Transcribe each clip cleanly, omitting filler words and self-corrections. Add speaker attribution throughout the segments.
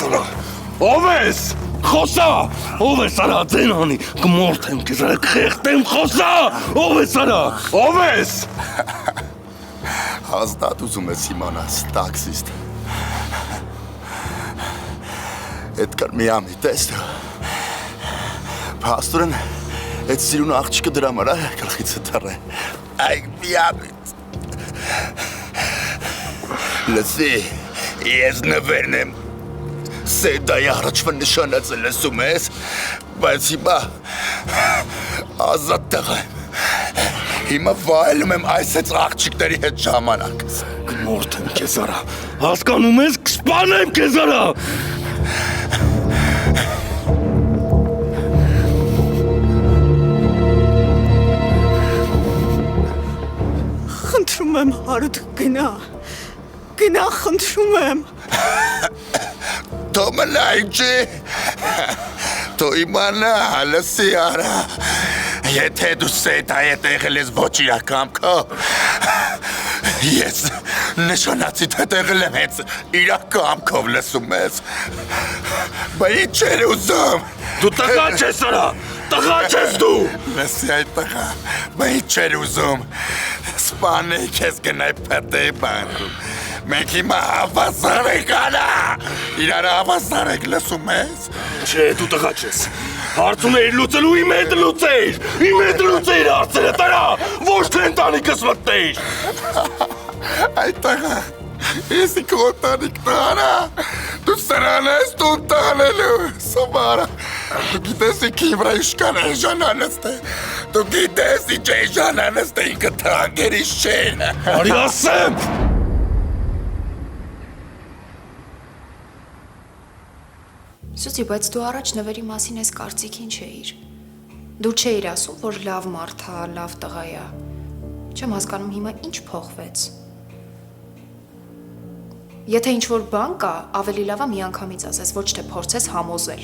Speaker 1: սարա, ով ես, խոսա, ով ես արա, ձենանի, կմորթեմ կեզ արա, կխեղտեմ, խոսա, ով ես արա, ով ես։
Speaker 2: Հազդատ ուզում ես իմանաս, տաքսիստ։ Էդ կար մի ամի տեստը, պաստորեն էդ սիրուն աղջիկը դրա մարա գլխիցը թռը, այգ մի ամիտ։ Լսի, ես նվերն եմ, սեդայի առաջվա նշանածը լսում ես, բայց հիմա ազատ տղա եմ, հիմա վայելում եմ այս էց աղջիկների հետ ժամանակս։
Speaker 1: Կմորթեմ կեզ արա, հասկանում ես, կսպանեմ կեզ արա։
Speaker 3: Խնդրում եմ հարուտ գնա խնդրում եմ։
Speaker 2: Թո մնա ինչի, թո իմանա, լսի արա, եթե դու սեդա հետ եղել ես ոչ իրական քո, ես նշանացիդ հետ եղել եմ հենց իրական քով լսում ես, բա ինչ էր ուզում։
Speaker 1: Դու տղա չես արա, տղա չես դու։
Speaker 2: Լսի այդ տղա, բա ինչ էր ուզում, սպանեի քեզ գնայ պտեի բանքում, մենք հիմա հավասար ենք արա, իրար հավասար ենք լսում ես։
Speaker 1: Չէ, դու տղա չես, հարցում էիր լուծելու իմ հետ լուծեիր հարցերը տրա, ոչ թե ընտանիքս մտնեիր։
Speaker 2: Այդ տղա, եսի քո ընտանիքն արա, դու սրան ես դու տանելու, սոմարա, դու գիտես ինք իմ վրա իշկան է ժանանստ է, դու գիտես ինչ է ժանանստ է ինքը թանգերիս չեն։
Speaker 1: Արի ասեմ։
Speaker 4: Սուսի, բայց դու առաջ նվերի մասին ես կարծիքին չէիր։ Դու չէիր ասում, որ լավ մարդ է, լավ տղա է։ Չեմ հասկանում հիմա ինչ փոխվեց։ Եթե ինչ-որ բան կա, ավելի լավ է միանգամից ասես, ոչ թե փորձես համոզել,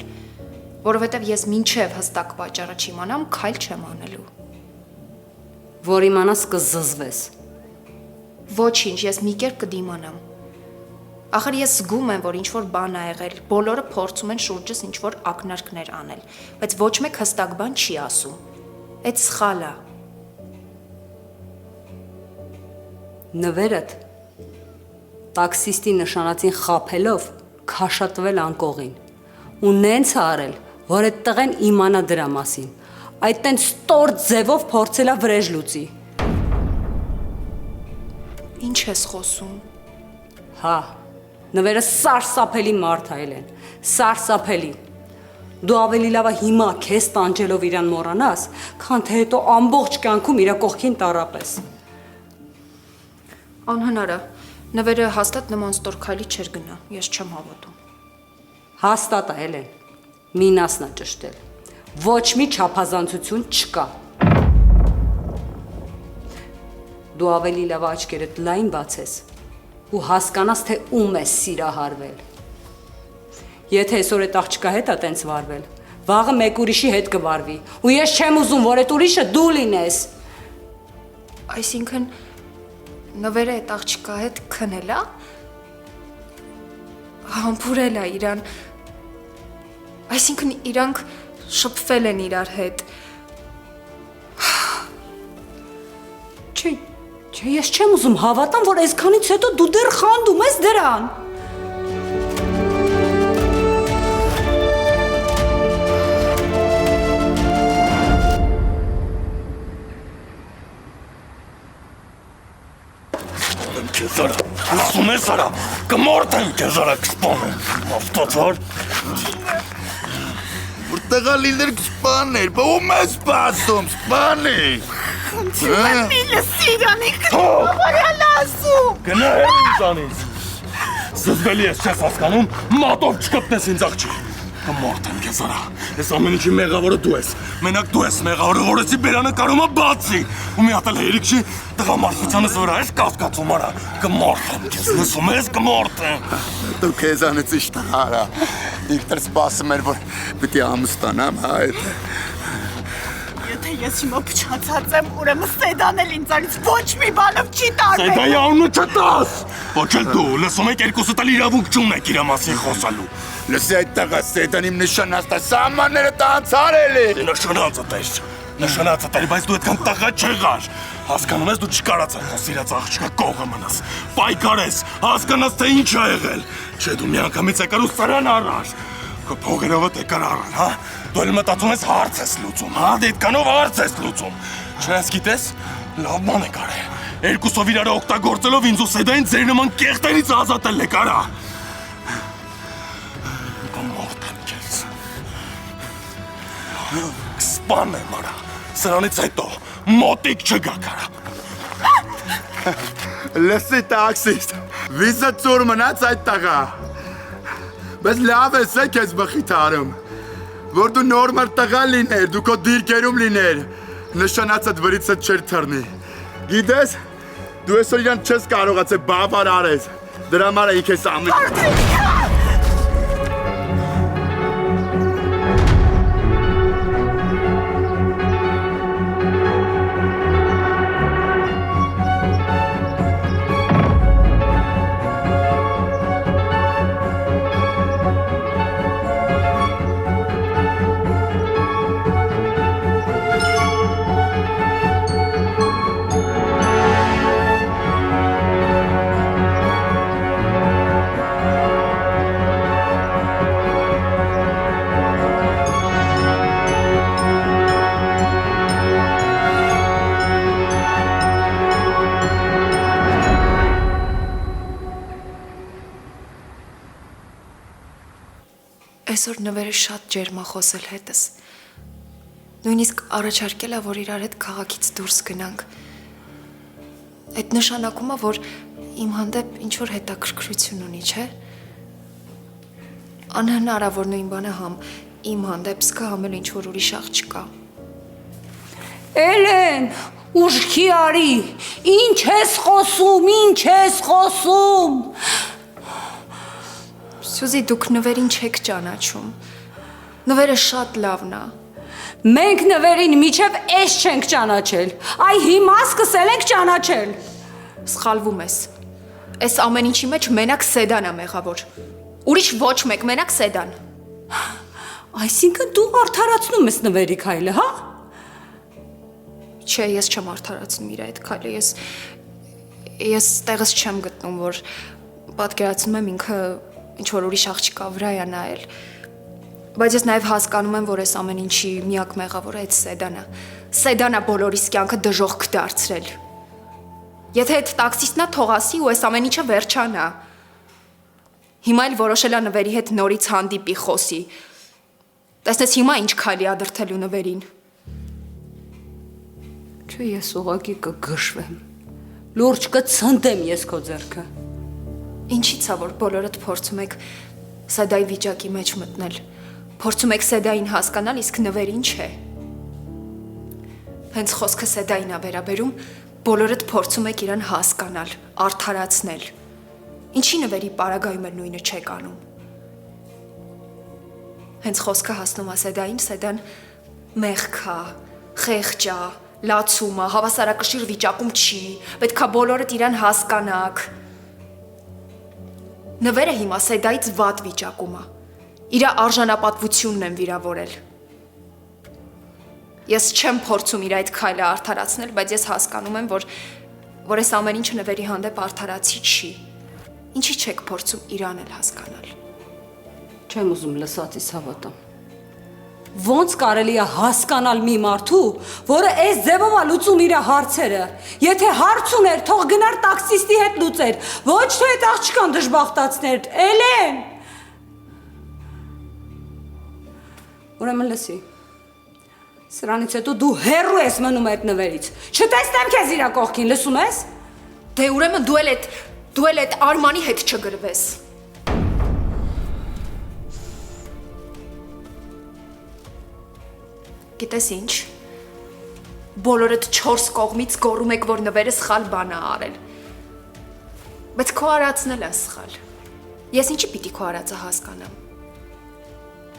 Speaker 4: որովհետև ես մինչև հստակ պատճառը չիմանամ, քայլ չեմ անելու։
Speaker 5: Որ իմանաս կզզվես։
Speaker 4: Ոչինչ, ես մի կերպ կդիմանամ։ Ախր ես զգում եմ, որ ինչ-որ բան ա եղել, բոլորը փորձում են շուրջս ինչ-որ ակնարկներ անել, բայց ոչ մեկ հստակ բան չի ասում։ Այդ սխալ է։
Speaker 5: Նվերդ տաքսիստի նշանածին խափելով քաշատվել անկողին ու նենց է արել, որ այդ տղեն իմանա դրա մասին, այդ տենց ստոր ձևով փորձելա վրեժ լուծի։
Speaker 4: Ինչ ես խոսում։
Speaker 5: Հա, նվերը սարսափելի մարդ է Էլեն, սարսափելի։ Դու ավելի լավ է հիմա քեզ տանջելով իրան մոռանաս, քան թե հետո ամբողջ կյանքում իր կողքին տառապես։
Speaker 4: Անհնար է, նվերը հաստատ նման ստոր քայլի չէր գնա, ես չեմ հավատում։
Speaker 5: Հաստատ է Էլեն, մինասն է ճշտել, ոչ մի չափազանցություն չկա։ Դու ավելի լավ աչքերդ լայն բացես ու հասկանաս, թե ում ես սիրահարվել։ Եթե այսօր այդ աղջկա հետ է տենց վարվել, վաղը մեկ ուրիշի հետ կվարվի, ու ես չեմ ուզում, որ այդ ուրիշը դու լինես։
Speaker 4: Այսինքն նվերը այդ աղջկա հետ քնել է, համբուրել է իրան, այսինքն իրանք շփվել են իրար հետ։
Speaker 5: Չէ, ես չեմ ուզում հավատամ, որ այսքանից հետո դու դեռ խանդում ես դրան։
Speaker 1: Քեզ արա, ասում ես արա, կմորթեմ քեզ արա, կսպանեմ, ավտոցար։
Speaker 2: Որ տղա լիներ կսպաներ, բա ում ես սպասում, սպանի։
Speaker 3: Խնդրում եմ մի լսի իրանի կնորյալ ասում։
Speaker 1: Գնա հեռ ինձանից։ Զզվելի ես չես հասկանում, մատով չկպնես ինձ աղջիկ։ Կմորթեմ քեզ արա, ես ամեն ինչի մեղավորը դու ես, մենակ դու ես մեղավորը, որ էսի բերանը կարում է բացի։ Ու մի հատ էլ հերիք չի, տղամարդությանս վրա ես կասկածում արա, կմորթեմ քեզ, լսում ես, կմորթեմ։
Speaker 2: Դու քեզանից իշտ արա, ինքներ սպասում էր, որ պիտի ամուսնանամ, հա,
Speaker 3: Եթե Ես հիմա փչացած եմ, ուրեմն Սեդան էլ ինձանից ոչ մի բանով չի տարվել։
Speaker 1: Սեդայի անունը չտաս։ Ոչ էլ դու, լսում եք երկուսդ էլ իրավունք չունեք իր մասին խոսալու։
Speaker 2: Լսի այդ տղա Սեդան իմ նշանաստա սահմանները տանցար էլի։
Speaker 1: Նշանածդ էր, բայց դու այդքան տղա չեղար։ Հասկանում ես, դու չկարացար խոս իրաց աղջկա կողը մնաս։ Պայքարես, հասկանաս թե ինչ ա եղել։ Չէ, դու միանգամից եկար ու սրան առար։ Քո փողերովդ եկար առար, հա։ Դու էլ մտածում ես հարց ես լուծում, հա, դե այդքանով հարց ես լուծում։ Չես գիտես, լավ բան է կարել։ Երկուսով իրար օգտագործելով ինձ ու Սեդային ձեր նման կեղտերից ազատել եք, արա։ Մորտ եմ քեզ։ Սպան եմ, արա։ Սրանից հետո մոտիկ չգաք, արա։
Speaker 2: Լսի տաքսիստ, վիզը ծուր մնաց այդ տղա։ Բայց լավ ես է քեզ բխիթարում, որ դու նորմալ տղա լիներ, դու քո դիրքերում լիներ, նշանածդ վրիցդ չեր թռնի։ Գիտես, դու այսօր իրան չես կարողացել բավար արես, դրա համար է քեզ ամեն։
Speaker 4: Այսօր նվերը շատ ջերմ ա խոսել հետս։ Նույնիսկ առաջարկել ա, որ իրար հետ քաղաքից դուրս գնանք։ Այդ նշանակում ա, որ իմ հանդեպ ինչ-որ հետաքրքրություն ունի, չէ։ Անհնար ա, որ նույն բանը համ իմ հանդեպ զգա, համ էլ ինչ-որ ուրիշ աղջկա։
Speaker 5: Էլեն, ուշքի արի, ինչ ես խոսում։
Speaker 4: Սյուզի, դուք նվերին չեք ճանաչում։ Նվերը շատ լավն ա։
Speaker 5: Մենք նվերին միջև էս չենք ճանաչել, այ հիմա սկսել ենք ճանաչել։
Speaker 4: Սխալվում ես։ Այս ամեն ինչի մեջ մենակ Սեդան ա մեղավոր։ Ուրիշ ոչ մեկ, մենակ Սեդան։
Speaker 5: Այսինքն դու արդարացնում ես նվերի քայլը, հա։
Speaker 4: Չէ, ես չեմ արդարացնում իր այդ քայլը, ես տեղս չեմ գտնում, որ պատկերացնում եմ ինքը ինչ-որ ուրիշ աղջկա վրա է նայել, բայց ես նաև հասկանում եմ, որ այս ամեն ինչի միակ մեղավորը այդ Սեդան է։ Սեդան է բոլորիս կյանքը դժոխք դարձրել։ Եթե այդ տաքսիստն է թողասի ու այս ամեն ինչը վերջանա։ Հիմա էլ որոշել է նվերի հետ նորից հանդիպի խոսի։ Տեսնես հիմա ինչ քայլի ա դրթելու նվերին։
Speaker 5: Չէ, ես ուղղակի կգշվեմ։ Լուրջ կցնդեմ ես քո ձեռքը։
Speaker 4: Ինչի՞ց է, որ բոլորդ փորձում եք Սեդայի վիճակի մեջ մտնել։ Փորձում եք Սեդային հասկանալ, իսկ նվերին չէ։ Հենց խոսքը Սեդային է վերաբերում, բոլորդ փորձում եք իրան հասկանալ, արդարացնել։ Ինչի նվերի պարագայում էլ նույնը չեք անում։ Հենց խոսքը հասնում է Սեդային, Սեդան մեղք է, խեղճ է, լացում է, հավասարակշիռ վիճակում չի, պետք է բոլորդ իրան հասկանաք։ Նվերը հիմա Սեդայից վատ վիճակում է։ Իրա արժանապատվությունն եմ վիրավորել։ Ես չեմ փորձում իր այդ քայլը արդարացնել, բայց ես հասկանում եմ, որ այս ամեն ինչը նվերի հանդեպ արդարացի չի։ Ինչի՞ չեք փորձում իրան էլ հասկանալ։
Speaker 5: Չեմ ուզում լսածից հավատամ։ Ոնց կարելի է հասկանալ մի մարդու, որը այս ձևով է լուծում իր հարցերը։ Եթե հարց ուներ, թող գնար տաքսիստի հետ լուծեր, ոչ թե այդ աղջկան դժբախտացներ։ Էլեն։ Ուրեմն լսի։ Սրանից հետո դու հեռու ես մնում այդ նվերից։ Չտեսնեմ քեզ իրա կողքին, լսում ես։
Speaker 4: Դե ուրեմն դու էլ այդ Արմանի հետ չգրվես։ Գիտես ինչ, բոլորդ 4 կողմից գոռում եք, որ նվերը սխալ բան է արել, բայց քո արածն էլ է սխալ, ես ինչի պիտի քո արածը հասկանամ,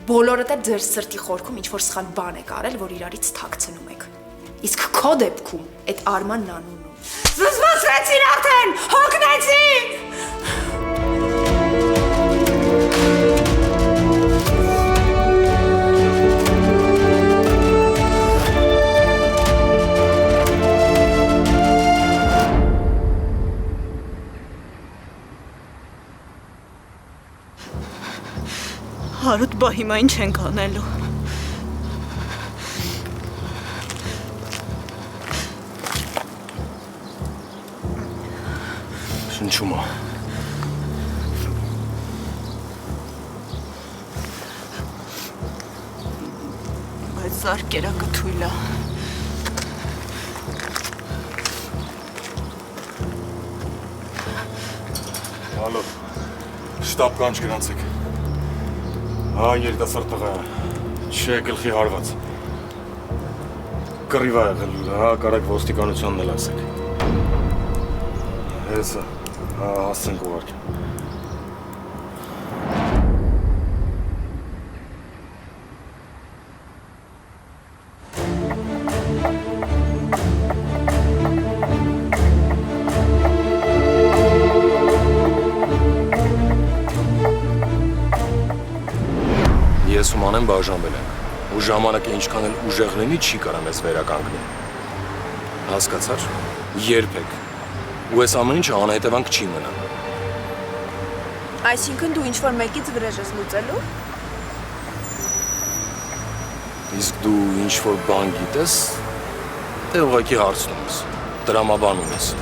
Speaker 4: բոլորդ էլ ձեր սրտի խորքում ինչ-որ սխալ բան եք արել, որ իրարից թաքցնում եք, Իսկ քո դեպքում այդ Արմանն անունն ու։
Speaker 3: Զզվացրեցին արդեն, հոգնեցին։
Speaker 6: Հարութ, բա հիմա ինչ ենք անելու։
Speaker 1: Շնչում է։
Speaker 6: Բայց զարկերակը թույլ է։
Speaker 1: Հալո, շտապ կանչ գրանցեք։ Հա, երիտասարդ տղա է, չէ գլխի հարված։ Կռիվ է եղել, հա, կարակ ոստիկանությանն էլ ասեք։ Հեսը, հա, հասցենք ուղարկի։ Ես ու Մանեն բաժանվել ենք, ու ժամանակը ինչքան էլ ուժեղ լինի, չի կարա մեզ վերականգնել։ Հասկացար, երբեք, ու այս ամեն ինչը անհետևանք չի մնա։
Speaker 7: Այսինքն դու ինչ-որ մեկից վրեժ ես լուծելու։
Speaker 1: Իսկ դու ինչ-որ բան գիտես, թե ուղղակի հարցնում ես, տրամաբանում ես։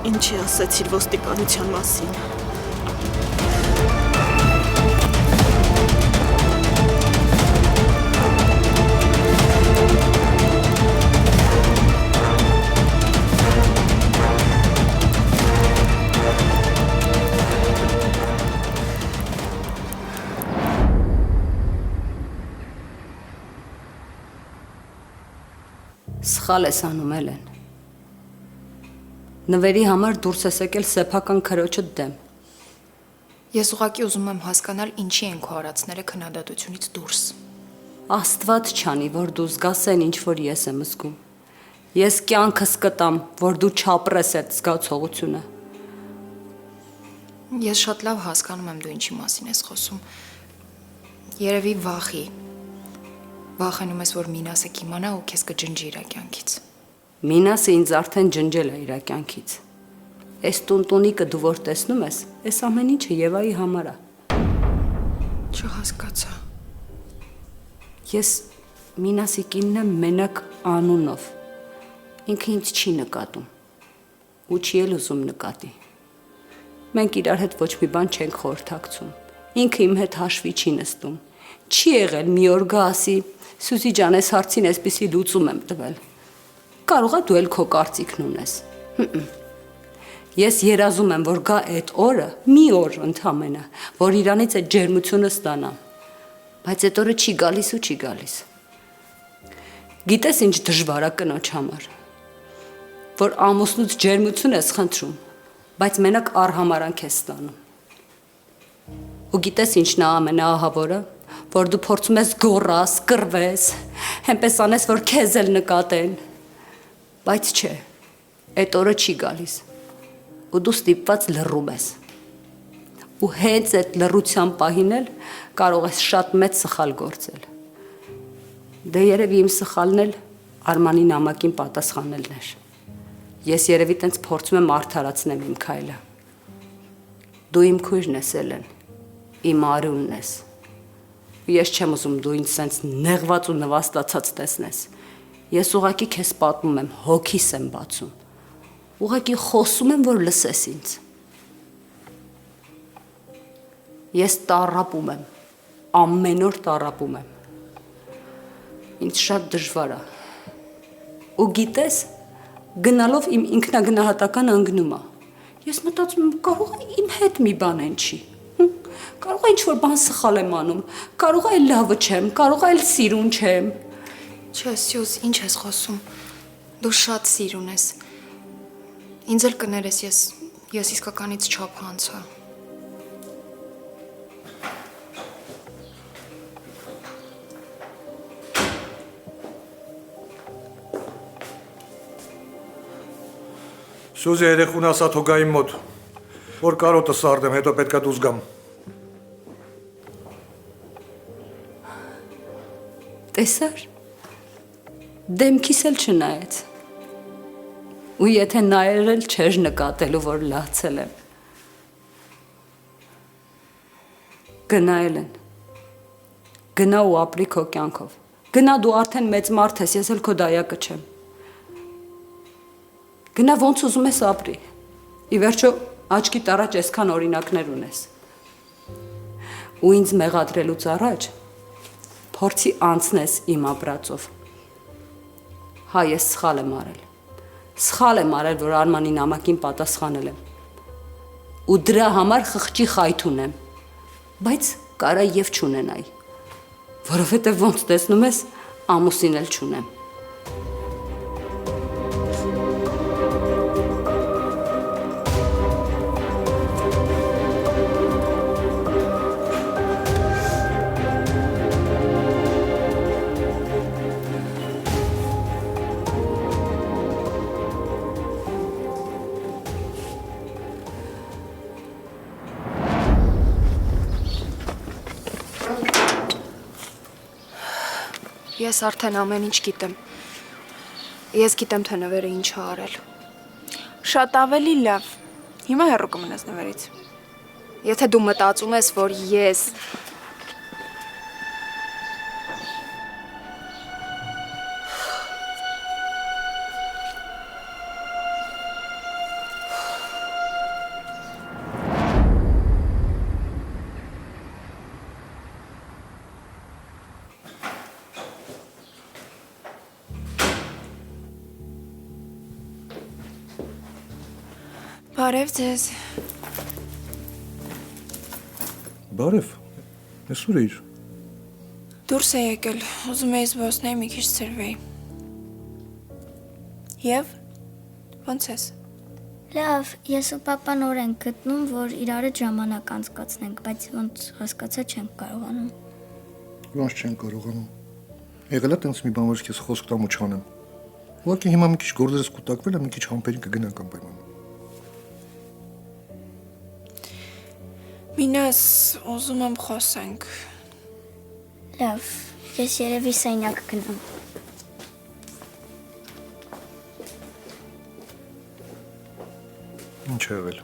Speaker 6: Ինչի ասեցիր ոստիկանության մասին։
Speaker 5: Սխալ ես անում, Էլեն։ Նվերի համար դուրս ես եկել սեփական քրոջդ դեմ։
Speaker 4: Ես ուղղակի ուզում եմ հասկանալ ինչի են քո արածները քննադատությունից դուրս։
Speaker 5: Աստված չանի, որ դու զգաս այն ինչ որ ես եմ զգում։ Ես կյանքս կտամ, որ դու չապրես այդ զգացողությունը։
Speaker 4: Ես շատ լավ հասկանում եմ դու ինչի մասին ես խոսում։ Երևի վախի։ Վախենում ես, որ Մինասը կիմանա ու քեզ կջնջի իր կյանքից։
Speaker 5: Մինասը ինձ արդեն ջնջել է իր կյանքից։ Այս տունտունիկը դու որ տեսնում ես, այս ամեն ինչը Եվայի համար է։
Speaker 4: Չհասկացա։
Speaker 5: Ես Մինասի կինն եմ մենակ անունով։ Ինքը ինձ չի նկատում։ Ու չի էլ ուզում նկատի։ Մենք իրար հետ ոչ մի բան չենք խորհրդակցում։ Ինքը իմ հետ հաշվի չի նստում։ Չի եղել մի օր գա ասի, Սուզի ջան, այս հարցին այսպեսի լուծում եմ տվել։ Կարող է դու էլ քո կարծիքն ունես։ Ես երազում եմ, որ գա այդ օրը, մի օր ընդամենը, որ իրանից այդ ջերմությունը ստանամ։ Բայց այդ օրը չի գալիս ու չի գալիս։ Գիտես ինչ դժվար է կնոջ համար, որ ամուսնուց ջերմություն ես խնդրում, բայց մենակ արհամարանք ես ստանում։ Ու գիտես ինչն է ամենաահավորը, որ դու փորձում ես գոռաս, կռվես, հենպես անես, որ քեզ էլ նկատեն։ Բայց չէ, այդ օրը չի գալիս, ու դու ստիպված լռում ես։ Ու հենց այդ լռության պահին էլ կարող ես շատ մեծ սխալ գործել։ Դե երևի իմ սխալն էլ Արմանի նամակին պատասխանելն էր։ Ես երևի տենց փորձում եմ արդարացնեմ իմ քայլը։ Դու իմ քույրն ես, Էլեն, իմ Արունն ես։ Ես չեմ ուզում դու ինձ սենց նեղված ու նվաստացած տեսնես։ Ես ուղղակի քեզ պատմում եմ, հոգիս եմ բացում։ Ուղղակի խոսում եմ, որ լսես ինձ։ Ես տառապում եմ, ամեն օր տառապում եմ։ Ինձ շատ դժվար է։ Ու գիտես, գնալով իմ ինքնագնահատականը ընկնում է։ Ես մտածում եմ, կարող է իմ հետ մի բան են չի։ Կարող է ինչ-որ բան սխալ եմ անում, կարող է լավը չեմ, կարող է սիրուն չեմ։
Speaker 4: Չէ, Սյուզ, ինչ ես խոսում։ Դու շատ սիրուն ես։ Ինձ էլ կներես, ես իսկականից չափ անցա։
Speaker 8: Սյուզի երեխուն ասա թոգային մոտ, որ կարոտը սարդեմ, հետո պետքա դուրս գամ։
Speaker 5: Տեսար, դեմքիս էլ չնայեց, ու եթե նայել էլ չեր նկատելու, որ լացել եմ։ Գնայել են, գնա ու ապրի քո կյանքով, գնա դու արդեն մեծ մարդ ես, ես էլ քո դայակը չեմ։ Գնա ոնց ուզում ես ապրի, ի վերջո աչքիդ առաջ այսքան օրինակներ ունես։ Ու ինձ մեղադրելուց առաջ փորձի անցնես իմ ապրածով։ Հա, ես սխալ եմ արել, որ Արմանի նամակին պատասխանել եմ։ Ու դրա համար խղճի խայթ ունեմ, բայց կարա եւ չունենայի, որովհետեւ ոնց տեսնում ես, ամուսին էլ չունեմ։
Speaker 4: Ես արդեն ամեն ինչ գիտեմ։ Ես գիտեմ, թե նվերը ինչ է արել։
Speaker 7: Շատ ավելի լավ։ Հիմա հեռու կմնաս նվերից։
Speaker 4: Եթե դու մտածում ես, որ ես
Speaker 7: Բարև ձեզ։
Speaker 8: Բարև, ես ուր էիր։
Speaker 7: Դուրս է եկել, ուզում էի զբոսնեի մի քիչ ծրվեի։ Եվ ո՞նց ես։
Speaker 9: Լավ, ես ու պապան օր ենք գտնում, որ իրար հետ ժամանակ անցկացնենք, բայց ոնց հասկացա չենք կարողանում։
Speaker 2: Ոնց չեն կարողանում։ Եղել է տենց մի բան, որ ես խոսք տամ ու չանեմ։ Ուղղակի հիմա մի քիչ գործերս կուտակվել է, մի քիչ համբերին կգնանք անպայման։
Speaker 7: Մինաս, ուզում եմ խոսենք։
Speaker 9: Լավ, ես երևի սենյակ գնամ։
Speaker 2: Ինչ է եղել։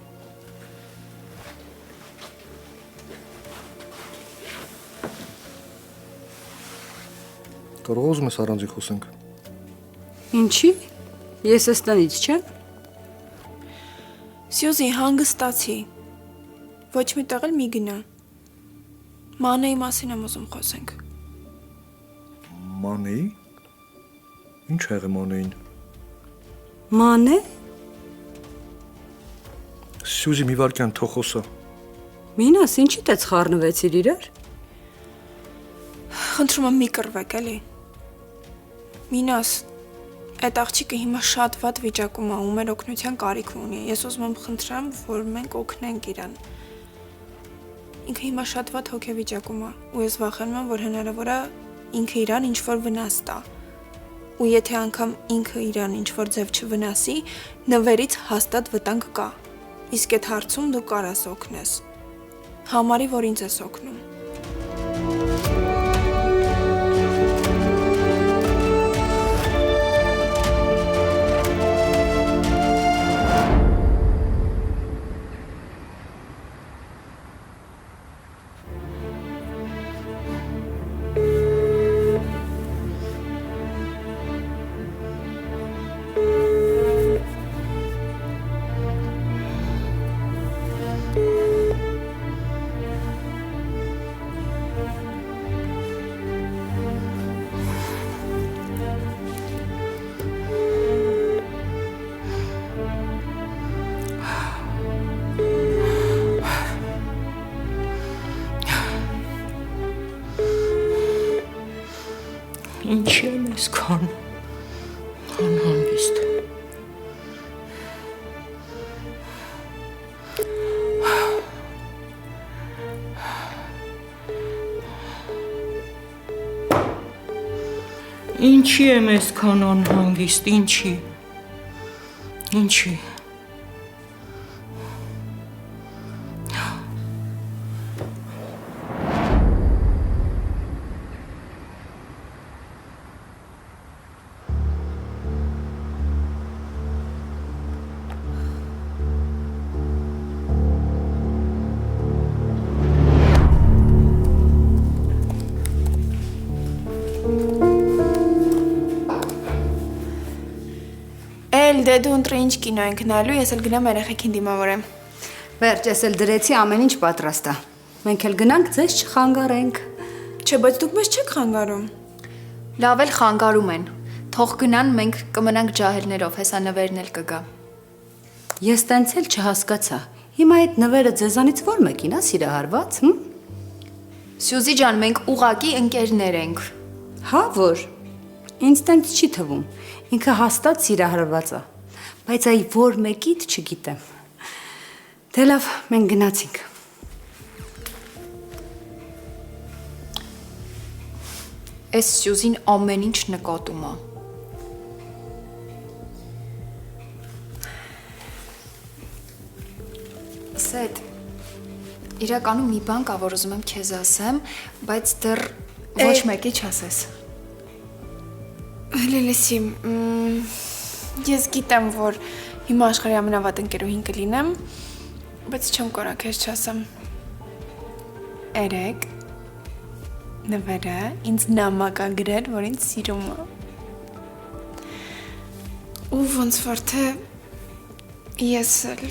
Speaker 2: Կարող ուզում ես առանձին խոսենք։
Speaker 5: Ինչի։ Ես ես տնից չեմ։
Speaker 7: Սյուզի, հանգստացի։ Ոչ մի տեղ էլ մի գնա։ Մանեի մասին եմ ուզում խոսենք։
Speaker 2: Մանեի։ Ինչ է եղել Մանեին։
Speaker 5: Մանե։
Speaker 2: Սյուզի մի վարքյան թող խոսա։
Speaker 5: Մինաս, ինչի՞ դες խառնվեցիր իրար։
Speaker 7: Խնդրում եմ մի կռվեք, էլի։ Մինաս, այդ աղջիկը հիմա շատ վատ վիճակում է ու մեր օգնության կարիք ունի։ Ես ուզում եմ խնդրեմ, որ մենք օգնենք իրան։ Ինքը հիմա շատ վատ հոգեվիճակում է ու ես վախենում եմ, որ հնարավոր է ինքը իրան ինչ-որ վնաս տա։ Ու եթե անգամ ինքը իրան ինչ-որ ձև չվնասի, նվերից հաստատ վտանգ կա։ Իսկ այդ հարցում դու կարաս օգնես։ Համարի, որ ինձ ես օգնում։
Speaker 5: Ինչի եմ այսքան անհանգիստ։ Ինչի եմ այսքան անհանգիստ, ինչի։
Speaker 7: Դե դու ընտրի ինչ կինո ենք նայելու, ես էլ գնամ երեխեքին դիմավորեմ։
Speaker 5: Վերջ, ես էլ դրեցի ամեն ինչ պատրաստ է։ Մենք էլ գնանք ձեզ չխանգարենք։
Speaker 7: Չէ, բայց դուք մեզ չեք խանգարում։
Speaker 4: Լավ էլ խանգարում են։ Թող գնան, մենք կմնանք ջահելներով, հեսա նվերն էլ կգա։
Speaker 5: Ես տենց էլ չհասկացա։ Հիմա այդ նվերը ձեզանից ո՞ր մեկին է սիրահարված, հմ։
Speaker 4: Սյուզի ջան, մենք ուղակի ընկերներ ենք։
Speaker 5: Հա, որ։ Ինձ տենց չի թվում։ Ինքը հաստատ սիրահարված է, բայց այ որ մեկիդ չգիտեմ։ Դե լավ, մենք գնացինք։
Speaker 4: Այս Սյուզին ամեն ինչ նկատում է։ Սեդ, իրականում մի բան կա, որ ուզում եմ քեզ ասեմ, բայց դեռ ոչ մեկի չասես։
Speaker 7: Լիլիսի, ես գիտեմ, որ հիմա աշխարհի ամենավատ ընկերուհին կլինեմ, բայց չեմ կորա քեզ չասեմ։ Երեք նվերը ինձ նամակ ա գրել, որ ինձ սիրում է։ Ու ոնց որ թե ես էլ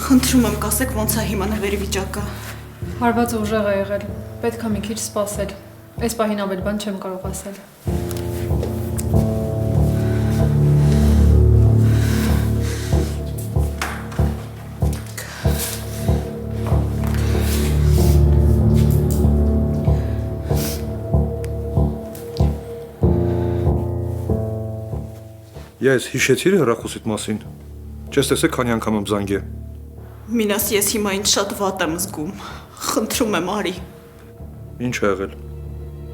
Speaker 6: Խնդրում եմ, կասեք ոնց է հիմա նվերի վիճակը։
Speaker 10: Հարվածը ուժեղ է եղել։ Պետք է մի քիչ սպասել։ Այս պահին ավելի բան չեմ կարող ասել։
Speaker 8: Ես հիշեցի հեռախոսիդ մասին։ Չես տեսեք քանի անգամ եմ զանգե։
Speaker 6: Մինաս, ես հիմա ինձ շատ վատ եմ զգում։ Խնդրում եմ, արի։
Speaker 8: Ինչ ա եղել։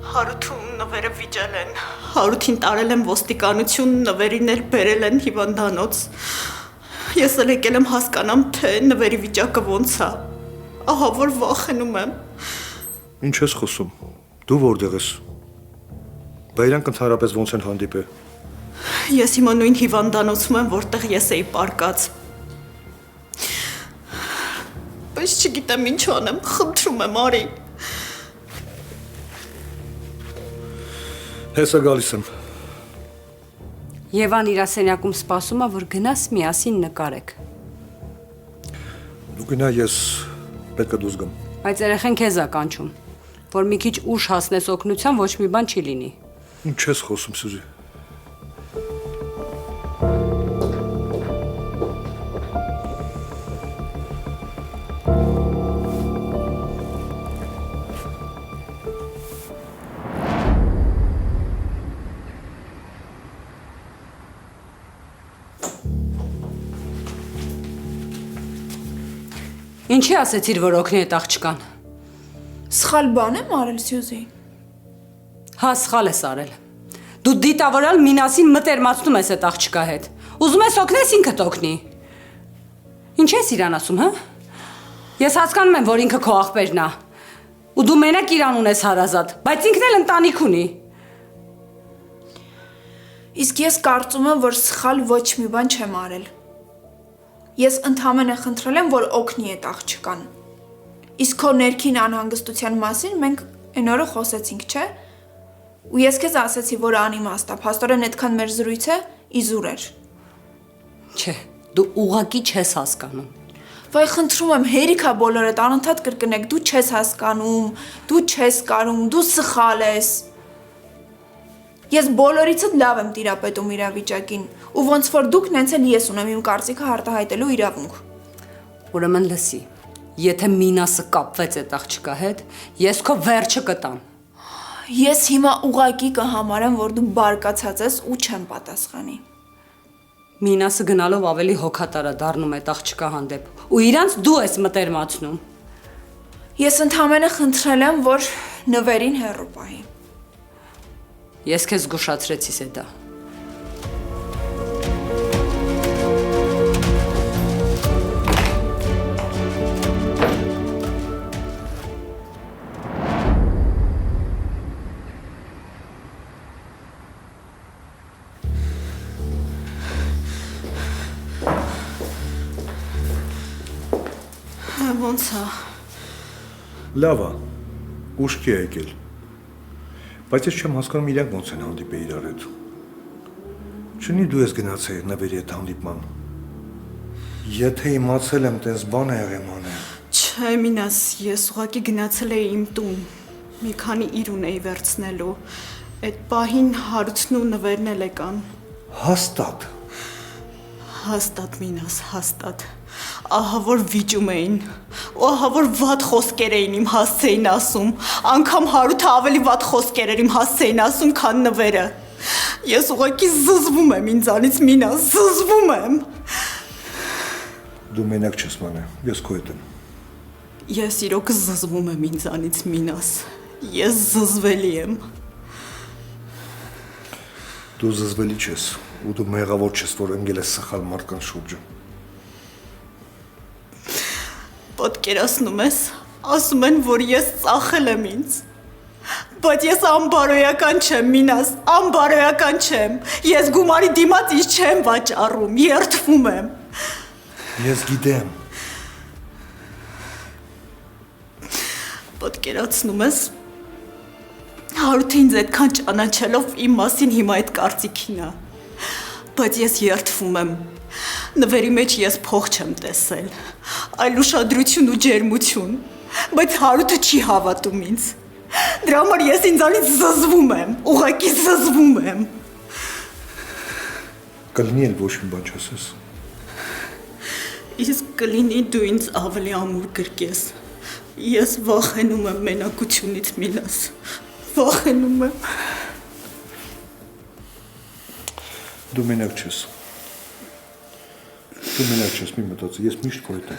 Speaker 6: Հարութում նվերը վիճել են։ Հարութին տարել եմ ոստիկանություն, նվերին էլ բերել են հիվանդանոց։ Ես էլ եկել եմ հասկանամ, թե նվերի վիճակը ոնց է։ Ահա որ վախենում եմ։
Speaker 8: Ինչ ես խոսում։ Դու որտեղ ես։ Բա իրանք ընդհանրապես ոնց են հանդիպել։
Speaker 6: Ես հիմա նույն հիվանդանոցում եմ, որտեղ ես էի պարկած։ Բայց չգիտեմ ինչ անեմ, խնդրում եմ, արի։
Speaker 8: Հեսա գալիս եմ։
Speaker 5: Եվան իր սենյակում սպասում է, որ գնաս միասին նկարեք։
Speaker 8: Դու գնա, ես պետք է դուրս գամ։
Speaker 5: Բայց երեխեն քեզ է կանչում, որ մի քիչ ուշ հասնես օգնության, ոչ մի բան չի լինի։
Speaker 8: Ինչ ես խոսում, Սյուզի։
Speaker 5: Ինչի ասեցիր, որ օգնի այդ աղջկան։
Speaker 7: Սխալ բան եմ արել Սյուզի։
Speaker 5: Հա, սխալ ես արել։ Դու դիտավորալ Մինասին մտերմացնում ես այդ աղջկա հետ։ Ուզում ես օգնես, ինքդ օգնի։ Ինչ ես իրան ասում, հա։ Ես հասկանում եմ, որ ինքը քո աղբերն է։ Ու դու մենակ իրան ունես հարազատ, բայց ինքն էլ ընտանիք ունի։
Speaker 7: Իսկ ես կարծում եմ, որ սխալ ոչ մի բան չեմ արել։ Ես ընդհանրապես խնդրել եմ, որ օգնի այդ աղջկան։ Իսկ քո ներքին անհանգստության մասին մենք այն օրը խոսեցինք, չէ՞։ Ու ես քեզ ասեցի, որ անիմաստ է, փաստորեն այդքան մեր զրույցը իզուր էր։
Speaker 5: Չէ, դու ուղակի չես հասկանում։
Speaker 7: Վայ, խնդրում եմ, հերիք է բոլորդ անընդհատ կրկնեք, դու չես հասկանում, դու չես կարում, դու սխալ ես։ Ես բոլորիցդ լավ եմ տիրապետում իրավիճակին, ու ոնց որ դուք նենց էլ ես ունեմ իմ կարծիքը հարտահայտելու իրավունք։
Speaker 5: Ուրեմն լսի, եթե Մինասը կապվեց այդ աղջկա հետ, ես քո վերջը կտամ։
Speaker 7: Ես հիմա ուղակի կհամարեմ, որ դու բարկացած ես ու չեմ պատասխանի։
Speaker 5: Մինասը գնալով ավելի հոգատար է դառնում այդ աղջկա հանդեպ, ու իրանց դու ես մտերմացնում։
Speaker 7: Ես ընդհանրապես խնդրել եմ, որ նվերին հեռու պահի։
Speaker 5: Ես քեզ զգուշացրեցի Սեդա։
Speaker 6: Ոնց է։
Speaker 8: Լավ է, ուշքի է եկել, բայց ես չեմ հասկանում իրանք ոնց են հանդիպել իրար հետ։ Չնի դու ես գնացել նվերի հետ հանդիպման։ Եթե իմացել եմ, տես բան է եղել մանե։
Speaker 6: Չէ, Մինաս, ես ուղղակի գնացել էի իմ տուն։ Մի քանի իր ունեի վերցնելու։ Այդ պահին Հարութն ու նվերն էլ եկան։
Speaker 8: Հաստատ։
Speaker 6: Հաստատ, Մինաս, հաստատ։ Ահա որ վիճում էին, ու ահա որ վատ խոսքեր էին իմ հասցեին ասում, անգամ Հարութը ավելի վատ խոսքեր էր իմ հասցեին ասում, քան նվերը։ Ես ուղղակի զզվում եմ ինձանից, Մինաս, զզվում եմ։
Speaker 8: Դու մենակ չես մանե, ես քո հետ եմ։
Speaker 6: Ես իրոք զզվում եմ ինձանից, Մինաս, ես զզվելի եմ։
Speaker 8: Դու զզվելի չես, ու դու մեղավոր չես, որ ընկել ես սխալ մարդկանց շուրջը։
Speaker 6: Պատկերացնում ես, ասում են, որ ես ծախել եմ ինձ։ Բայց ես անբարոյական չեմ, Մինաս, անբարոյական չեմ։ Ես գումարի դիմաց ինձ չեմ վաճառում, երդվում եմ։
Speaker 8: Ես գիտեմ։
Speaker 6: Պատկերացնում ես, Հարութը ինձ այդքան ճանաչելով իմ մասին հիմա այդ կարծիքին է։ Բայց ես երդվում եմ։ Նվերի մեջ ես փող չեմ տեսել, այլ ուշադրություն ու ջերմություն, բայց Հարութը չի հավատում ինձ։ Դրա համար ես ինձանից զզվում եմ, ուղղակի զզվում եմ։
Speaker 8: Կլինի էլ ոչ մի բան չասես։
Speaker 6: Իսկ կլինի դու ինձ ավելի ամուր գրկես։ Ես վախենում եմ մենակությունից, Մինաս, վախենում եմ։
Speaker 8: Դու մենակ չես։ Դու մենակ չես, մի մտածի, ես միշտ քո հետ եմ։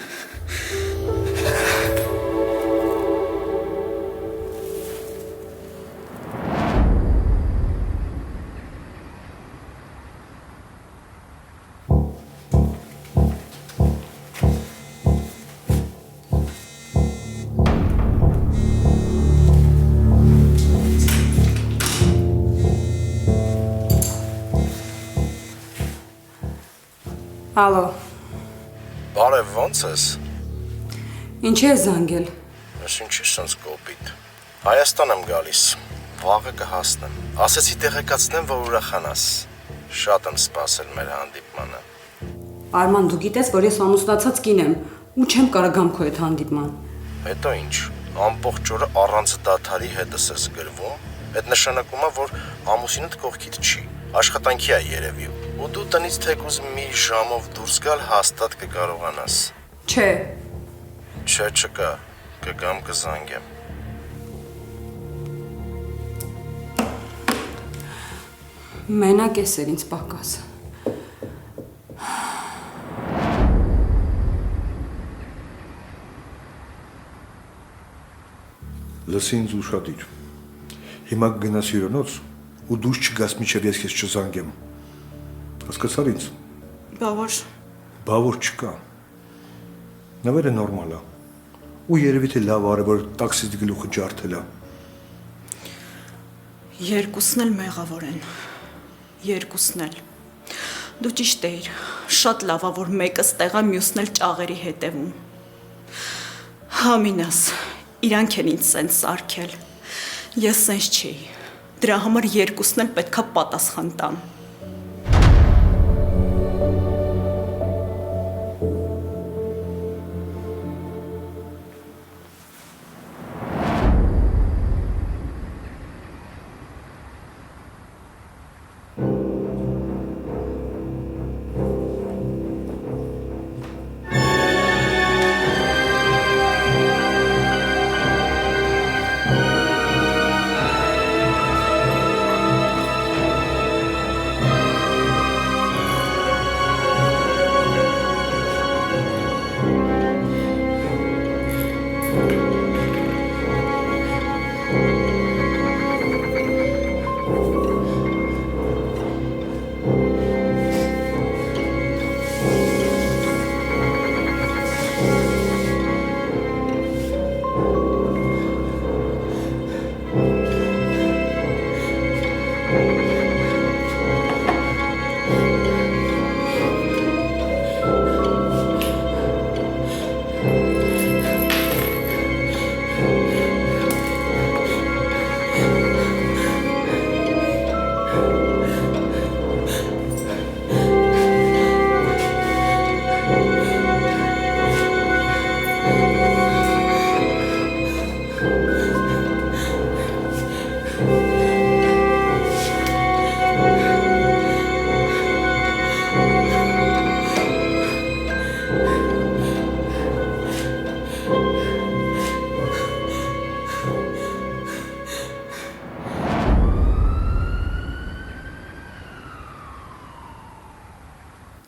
Speaker 5: Ալո։
Speaker 11: Բարև, ոնց ես։
Speaker 5: Ինչի ես զանգել։
Speaker 11: Ես ինչի սենց կոպիտ։ Հայաստան եմ գալիս, վաղը կհասնեմ։ Ասեցի տեղեկացնեմ, որ ուրախանաս։ Շատ եմ սպասել մեր հանդիպմանը։
Speaker 5: Արման, դու գիտես, որ ես ամուսնացած կին եմ, ու չեմ կարող գամ քո հետ հանդիպման։
Speaker 11: Հետո ինչ, ամբողջ օրը առանց դադարի հետս ես գրվում, այդ նշանակում է, որ ամուսինդ կողքիդ չի, աշխատանքի է երևի, ու դու տնից թեկուզ մի ժամով դուրս գալ հաստատ կկարողանաս։
Speaker 5: Չէ։
Speaker 11: Չէ, չկա, կգամ կզանգեմ։
Speaker 5: Մենակ ես էր ինձ պակաս։
Speaker 8: Լսի ինձ ուշադիր։ Հիմա գնաս հյուրանոց ու դուրս չգաս մինչև ես քեզ չզանգեմ։ Հասկացար ինձ։ Բավոր չկա։ Նվերը նորմալ է։ Ու երևի թե լավ արի, որ տաքսիստի գլուխը ջարդել է։
Speaker 6: Երկուսն էլ մեղավոր են։ Երկուսն էլ։ Դու ճիշտ էիր։ Շատ լավ է, որ մեկը ստեղա, մյուսն էլ ճաղերի հետևում։ Հա, Մինաս, իրանք են ինձ սենց սարքել։ Ես սենց չէի։ Դրա համար երկուսն էլ պետքա պատասխան տան։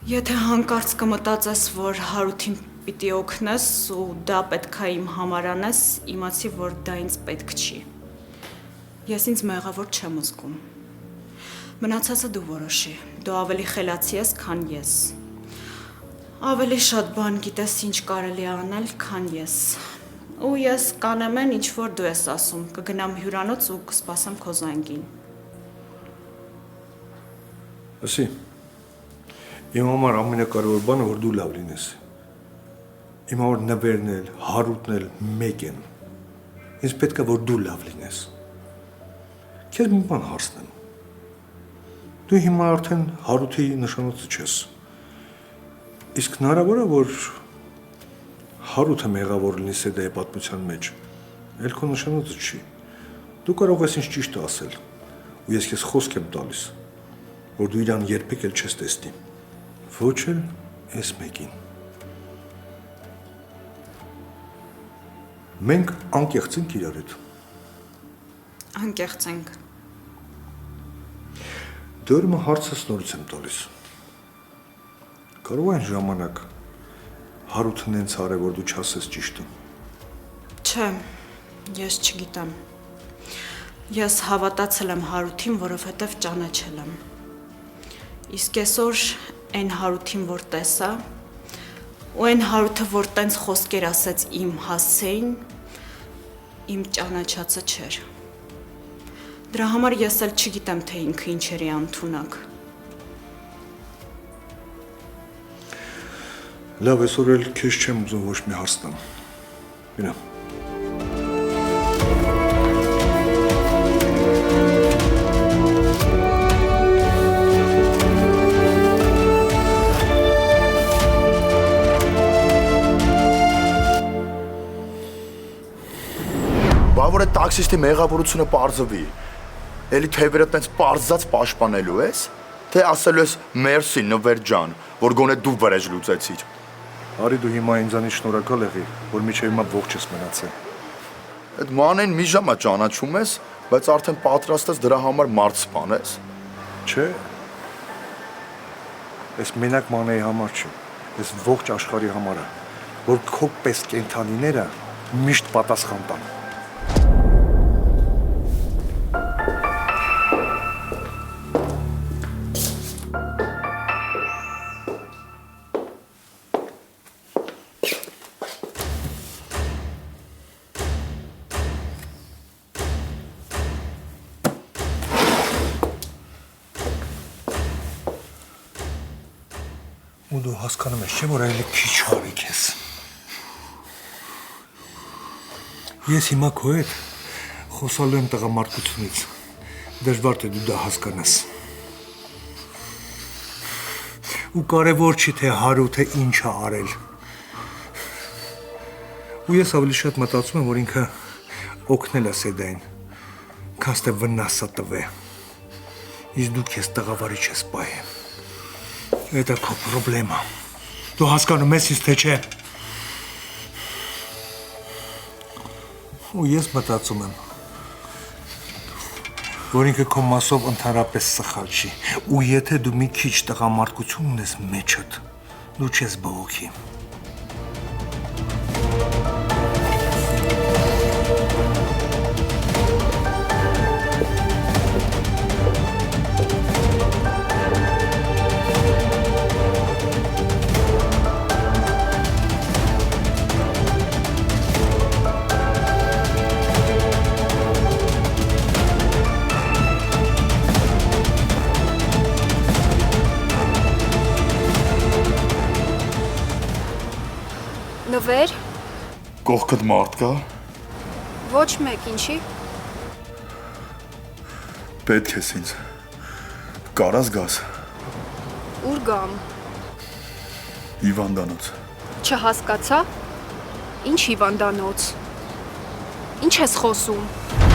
Speaker 6: Եթե հանկարծ կմտածես, որ Հարութին պիտի օգնես ու դա պետքա իմ համար անես, իմացի, որ դա ինձ պետք չի։ Ես ինձ մեղավոր չեմ զգում։ Մնացածը դու որոշի։ Դու ավելի խելացի ես, քան ես։ Ավելի շատ բան գիտես, ինչ կարելի է անել, քան ես։ Ու ես կանեմ են, ինչ որ դու ես ասում, կգնամ հյուրանոց ու կսպասեմ քո զանգին։
Speaker 8: Ասի, իմ համար ամենակարևոր բանը, որ դու լավ լինես։ Իմ համար նվերն էլ, Հարութն էլ մեկ են։ Ինձ պետք է, որ դու լավ լինես։ Քեզ մի բան հարցնեմ։ Դու հիմա արդեն Հարութի նշանոցը չես։ Իսկ հնարավոր է, որ Հարութը մեղավոր լինի Սեդայի պատմության մեջ։ Էլ քո նշանոցը չի։ Դու կարող ես ինձ ճիշտը ասել։ Ու ես քեզ խոսք եմ տալիս, որ դու իրան երբեք էլ չես տեսնի։ Ոչ էլ ես մեկին։ Մենք անկեղծ ենք իրար հետ։
Speaker 6: Անկեղծ ենք։
Speaker 8: Դեռ մը հարցս նորից եմ տալիս։ Կարող այն ժամանակ Հարութն ինձ արել, որ դու չասես ճիշտը։
Speaker 6: Չէ, ես չգիտեմ։ Ես հավատացել եմ Հարութին, որովհետև ճանաչել եմ։ Իսկ այսօր այն Հարութին, որ տեսա, ու այն Հարութը, որ տենց խոսքեր ասեց իմ հասցեին, իմ ճանաչածը չէր։ Դրա համար ես էլ չգիտեմ, թե ինքը ինչեր է ընդունակ։
Speaker 8: Լավ, այսօր էլ քեզ չեմ ուզում ոչ մի հարց տամ։ Գնա։
Speaker 2: Որ այդ տաքսիստի մեղավորությունը պարզվի, էլի թևերը տենց պարզած պաշտպանելու ես, թե ասելու ես մերսի նվեր ջան, որ գոնե դու վրեժ լուծեցիր։
Speaker 8: Արի դու հիմա ինձանից շնորհակալ եղի, որ միջև հիմա ողջ ես մնացել։
Speaker 2: Այդ մանեն մի ժամ է ճանաչում ես, բայց արդեն պատրաստ ես դրա համար մարդ սպանես։
Speaker 8: Չէ։ Այս մենակ մանեի համար չի, այս ողջ աշխարհի համար է, որ քո պես կենթանիները միշտ պատասխան տան։ Ու դու հասկանում ես, չէ՞ որ այլ քիչ արի քեզ։ Ես հիմա քո հետ խոսալու եմ տղամարդությունից, Դժվար է դու դա հասկանաս։ Ու կարևոր չի թե Հարութը ինչ է արել։ Ու ես ավելի շատ մտածում եմ, որ ինքը օգնել է Սեդային, քան թե վնասը տվե։ Իսկ դու քեզ տղավարի չես պահել։ Это քո պրոբլեմա։ Դու հասկանում ես ինձ թե չէ։ Ու ես մտածում եմ, որ ինքը քո մասով ընդհանրապես սխալ չի, ու եթե դու մի քիչ տղամարդկություն ունես մեջդ, դու չես բողոքի։
Speaker 4: Նվեր,
Speaker 1: Կողքդ մարդ կա։
Speaker 4: ոչ մեկ, ինչի։
Speaker 1: Պետք ես ինձ։ Կարաս գաս։
Speaker 4: Ուր գամ։
Speaker 1: Հիվանդանոց։
Speaker 4: Չհասկացա։ Ինչ հիվանդանոց։ Ինչ ես խոսում։